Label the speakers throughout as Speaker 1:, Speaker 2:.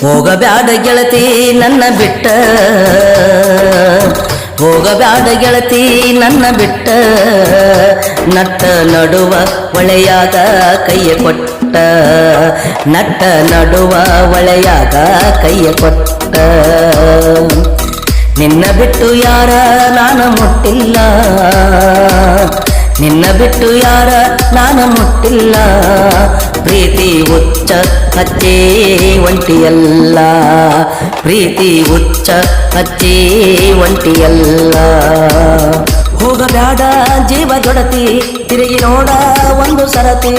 Speaker 1: ಹೋಗಬ್ಯಾಡ ಗೆಳತಿ ನನ್ನ ಬಿಟ್ಟ, ಹೋಗಬ್ಯಾಡ ಗೆಳತಿ ನನ್ನ ಬಿಟ್ಟ, ನಟ್ಟ ನಡುವ ಒಳೆಯಾಗ ಕೈಯ ಕೊಟ್ಟ, ನಟ್ಟ ನಡುವ ಒಳೆಯಾಗ ಕೈಯ ಕೊಟ್ಟ. ನಿನ್ನ ಬಿಟ್ಟು ಯಾರ ನಾನು ಮುಟ್ಟಿಲ್ಲ, ನಿನ್ನ ಬಿಟ್ಟು ಯಾರ ನಾನು ಮುಟ್ಟಿಲ್ಲ, ಪ್ರೀತಿ ಹುಚ್ಚ ಹಚ್ಚಿ ಒಂಟಿಯಲ್ಲ, ಪ್ರೀತಿ ಹುಚ್ಚ ಹಚ್ಚಿ ಒಂಟಿಯಲ್ಲ. ಹೋಗಬ್ಯಾಡ ಜೀವ ಜೊಡತಿ ತಿರುಗಿ ನೋಡ ಒಂದು ಸರತಿ,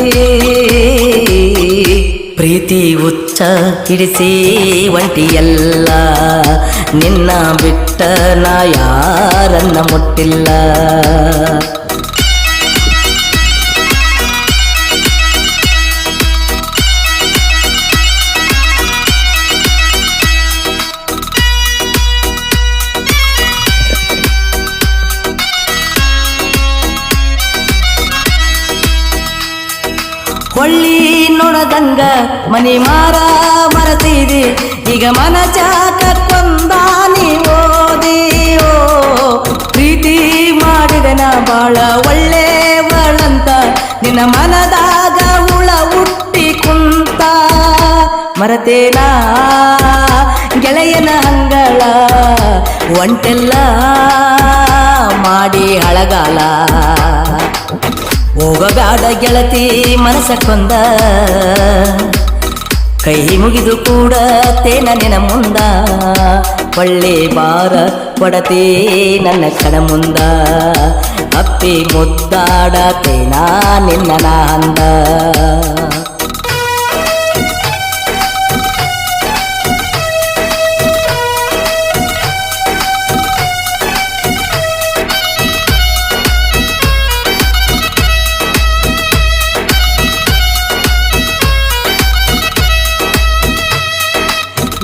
Speaker 1: ಪ್ರೀತಿ ಹುಚ್ಚ ಹಿಡಿಸಿ ಒಂಟಿಯಲ್ಲ, ನಿನ್ನ ಬಿಟ್ಟ ನಾ ಯಾರನ್ನ ಮುಟ್ಟಿಲ್ಲ. ಹೊಳ್ಳಿ ನೋಡದಂಗ ಮನಿ ಮಾರ ಮರತಿದಿ, ಈಗ ಮನ ಚಾಕ ಕೊಂದಾನಿ ಓದಿಯೋ, ಪ್ರೀತಿ ಮಾಡಿದನ ಬಾಳ ಒಳ್ಳೆವಳಂತ, ನಿನ್ನ ಮನದಾಗ ಹುಳ ಹುಟ್ಟಿ ಕುಂತ. ಮರತೇನಾ ಗೆಳೆಯನ ಅಂಗಳ ಒಂಟೆಲ್ಲ ಮಾಡಿ ಹಳಗಾಲ. ಹೋಗಬ್ಯಾಡ ಗೆಳತಿ ಮನಸ ಕೊಂದ, ಕೈ ಮುಗಿದು ಕೂಡ ತೇನ ನಿನ ಮುಂದ, ಒಳ್ಳೆ ಬಾರ ಕೊಡತೆ ನನ್ನ ಕಣ ಮುಂದ, ಅಪ್ಪಿ ಮುದ್ದಾಡ ತೇನ ನಿನ್ನ ಅಂದ.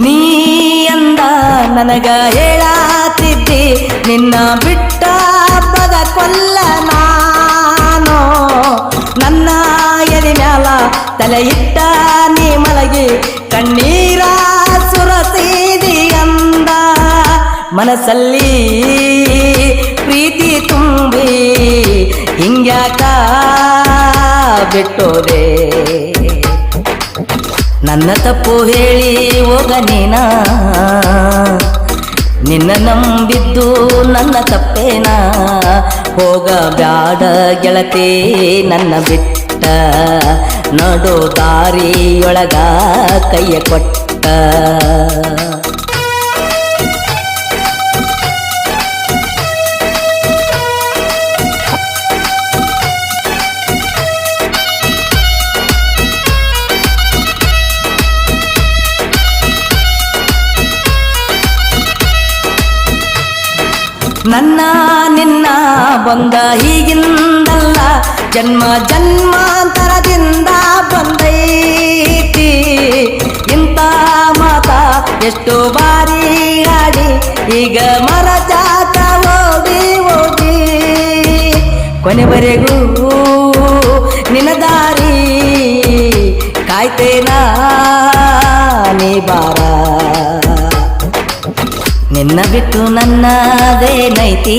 Speaker 1: ನೀ ಅಂದ ನನಗ ಹೇಳಾತಿದ್ದಿ, ನಿನ್ನ ಬಿಟ್ಟ ಪದ ಕೊಲ್ಲ ನಾನು, ನನ್ನ ಎದೆ ಮ್ಯಾಲ ತಲೆ ಇಟ್ಟ ನೀ ಮಲಗಿ ಕಣ್ಣೀರ ಸುರಸಿದಿ ಅಂದ. ಮನಸ್ಸಲ್ಲಿ ಪ್ರೀತಿ ತುಂಬಿ ಹಿಂಗ್ಯಾಕ ಬಿಟ್ಟೋದೆ, ನನ್ನ ತಪ್ಪು ಹೇಳಿ ಹೋಗ ನೀನ, ನಿನ್ನ ನಂಬಿದ್ದು ನನ್ನ ತಪ್ಪೇನ. ಹೋಗಬ್ಯಾಡ ಗೆಳತಿ ನನ್ನ ಬಿಟ್ಟ, ನಡು ದಾರಿಯೊಳಗ ಕೈಯ ಕೊಟ್ಟ. ನನ್ನ ನಿನ್ನ ಬಂದ ಹೀಗಿಂದಲ್ಲ, ಜನ್ಮ ಜನ್ಮಾಂತರದಿಂದ ಬಂದೈತಿ. ಇಂಥ ಮಾತ ಎಷ್ಟು ಬಾರಿ ಆಡಿ ಈಗ ಮರ ಜಾತ ಓಡಿ ಓಡಿ, ಕೊನೆವರೆಗೂ ನಿನ್ನ ದಾರಿ ಕಾಯ್ತೇನಾ ನೀ ಬಾರ. ನಿನ್ನ ಬಿಟ್ಟು ನನ್ನದೇನೈತಿ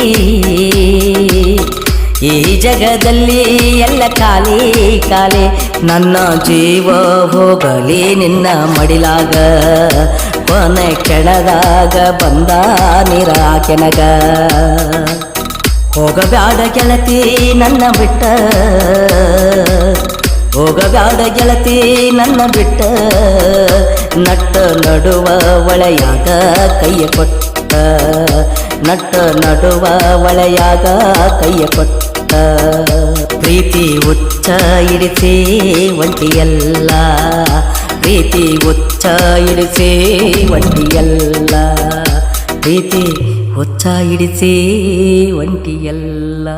Speaker 1: ಈ ಜಗದಲ್ಲಿ ಎಲ್ಲ ಖಾಲಿ ಖಾಲಿ, ನನ್ನ ಜೀವ ಹೋಗಲಿ ನಿನ್ನ ಮಡಿಲಾಗ, ಕೊನೆ ಕೆಳದಾಗ ಬಂದ ನೀರಾಕೆನಗ. ಹೋಗಬ್ಯಾಡ ಗೆಳತಿ ನನ್ನ ಬಿಟ್ಟ, ಹೋಗಬ್ಯಾಡ ಗೆಳತಿ ನನ್ನ ಬಿಟ್ಟ, ನಟ್ಟ ನಡುವ ಒಳೆಯಾಗ ಕೈಯ ಕೊಟ್ಟ, ನಟ್ಟ ನಡುವ ಒಳೆಯಾಗ ಕೈಯ ಕೊಟ್ಟ. ಪ್ರೀತಿ ಹುಚ್ಚ ಇಡಿಸಿ ಒಂಟಿಯಲ್ಲ, ಪ್ರೀತಿ ಹುಚ್ಚ ಇಡಿಸಿ ಒಂಟಿಯಲ್ಲ, ಪ್ರೀತಿ ಹುಚ್ಚ ಇಡಿಸಿ ಒಂಟಿಯಲ್ಲ.